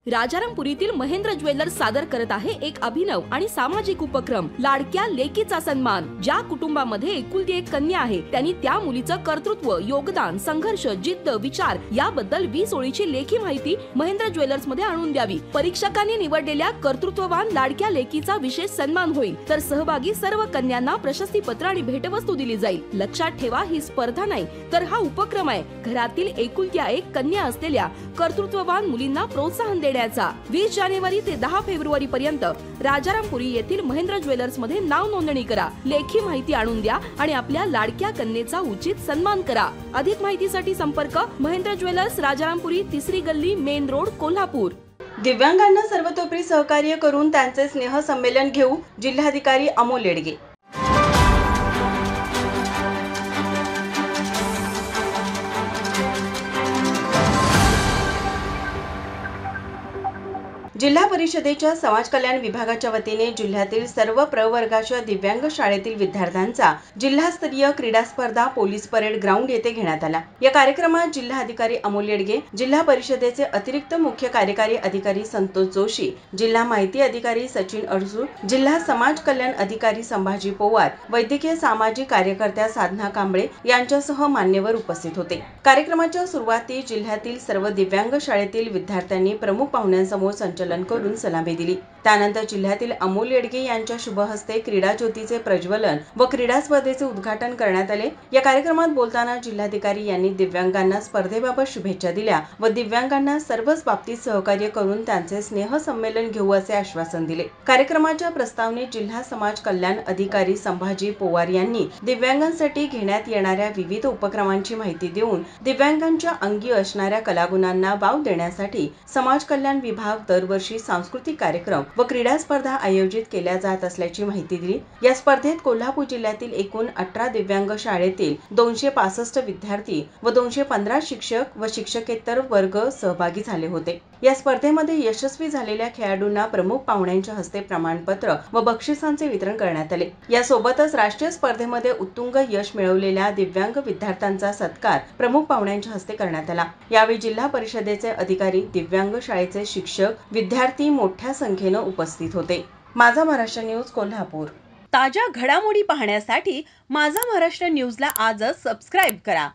राजारामपुरीतील Mahendra jewellers सादर करत आहे एक अभिनव आणि सामाजिक उपक्रम लाडक्या लेकीचा सन्मान। ज्या कुटुंबामध्ये एकुलती एक कन्या आहे त्यांनी त्या मुलीचं कर्तृत्व, योगदान, संघर्ष, जिद्द, विचार याबद्दल 20 ओळीची लेखी माहिती महेंद्र ज्वेलर्स मध्ये आणून द्यावी। परीक्षकांनी निवडलेल्या कर्तृत्ववान लाडक्या लेकीचा विशेष सन्मान होईल, तर सहभागी सर्व कन्यांना प्रशस्तीपत्र आणि भेटवस्तू दिली जाईल। लक्षात ठेवा, ही स्पर्धा नाही तर हा उपक्रम आहे घरातील एकुलत्या एक कन्या असलेल्या कर्तृत्ववान मुलींना प्रोत्साहन देण्याचा। 20 जानेवारी ते 10 फेब्रुवारी पर्यंत राजारामपुरी येथील महेंद्र ज्वेलर्स मध्ये नाव नोंदणी करा, लेखी माहिती आणून द्या आणि आपल्या लाडक्या कन्येचा उचित सन्मान करा। अधिक माहितीसाठी संपर्क महेंद्र ज्वेलर्स, राजारामपुरी, 3री गल्ली, मेन रोड, कोल्हापूर। दिव्यांगांना सर्वतोपरी सहकार्य करून त्यांचे स्नेह संमेलन घेऊ, जिल्हाधिकारी अमोल येडगे। जिल्हा परिषदेच्या समाज कल्याण विभागाच्या वतीने जिल्ह्यातील सर्व प्रवर्गाच्या दिव्यांग शाळेतील विद्यार्थ्यांचा जिल्हास्तरीय क्रीडा स्पर्धा पोलीस परेड ग्राउंड येथे घेण्यात आला। या कार्यक्रमात जिल्हाधिकारी अमोल येडगे, जिल्हा परिषदेचे अतिरिक्त मुख्य कार्यकारी अधिकारी संतोष जोशी, जिल्हा माहिती अधिकारी सचिन अडसूळ, जिल्हा समाज कल्याण अधिकारी संभाजी पोवार, वैद्यकीय सामाजिक कार्यकर्त्या साधना कांबळे यांच्यासह मान्यवर उपस्थित होते। कार्यक्रमाच्या सुरुवातीस जिल्ह्यातील सर्व दिव्यांग शाळेतील विद्यार्थ्यांनी प्रमुख पाहुण्यांसमोर संचलन करून सलामी दिली। त्यानंतर जिल्ह्यातील अमोल येडगे यांच्या शुभ हस्ते क्रीडा ज्योतीचे प्रज्वलन व क्रीडा स्पर्धेचे उद्घाटन करण्यात आले। या कार्यक्रमात बोलताना जिल्हाधिकारी यांनी दिव्यांगांना स्पर्धेबाबत शुभेच्छा दिल्या व दिव्यांगांना सर्वच बाबतीत सहकार्य करून त्यांचे स्नेह संमेलन घेऊ असे आश्वासन दिले। कार्यक्रमाच्या प्रस्तावनेत जिल्हा समाज कल्याण अधिकारी संभाजी पोवार यांनी दिव्यांगांसाठी घेण्यात येणाऱ्या विविध उपक्रमांची माहिती देऊन दिव्यांगांच्या अंगी असणाऱ्या कलागुणांना वाव देण्यासाठी समाज कल्याण विभाग दरवर्षी सांस्कृतिक कार्यक्रम व क्रीडा स्पर्धा आयोजित केल्या जात असल्याची माहिती दिली। या स्पर्धेत कोल्हापूर जिल्ह्यातील एकूण 18 दिव्यांग शाळेतील 265 विद्यार्थी व 215 शिक्षक व शिक्षकेतर वर्ग सहभागी झाले होते। या स्पर्धेमध्ये यशस्वी झालेल्या खेळाडूंना प्रमुख पाहुण्यांच्या हस्ते प्रमाणपत्र व बक्षिसांचे वितरण करण्यात आले। यासोबतच राष्ट्रीय स्पर्धेमध्ये उत्तुंग यश मिळवलेल्या दिव्यांग विद्यार्थ्यांचा सत्कार प्रमुख पाहुण्यांच्या हस्ते करण्यात आला। यावेळी जिल्हा परिषदेचे अधिकारी, दिव्यांग शाळेचे शिक्षक, विद्यार्थी मोठ्या संख्येने उपस्थित होते। माझा महाराष्ट्र न्यूज, कोल्हापूर। ताज्या घडामोडी पाहण्यासाठी माझा महाराष्ट्र न्यूजला आजच सबस्क्राइब करा।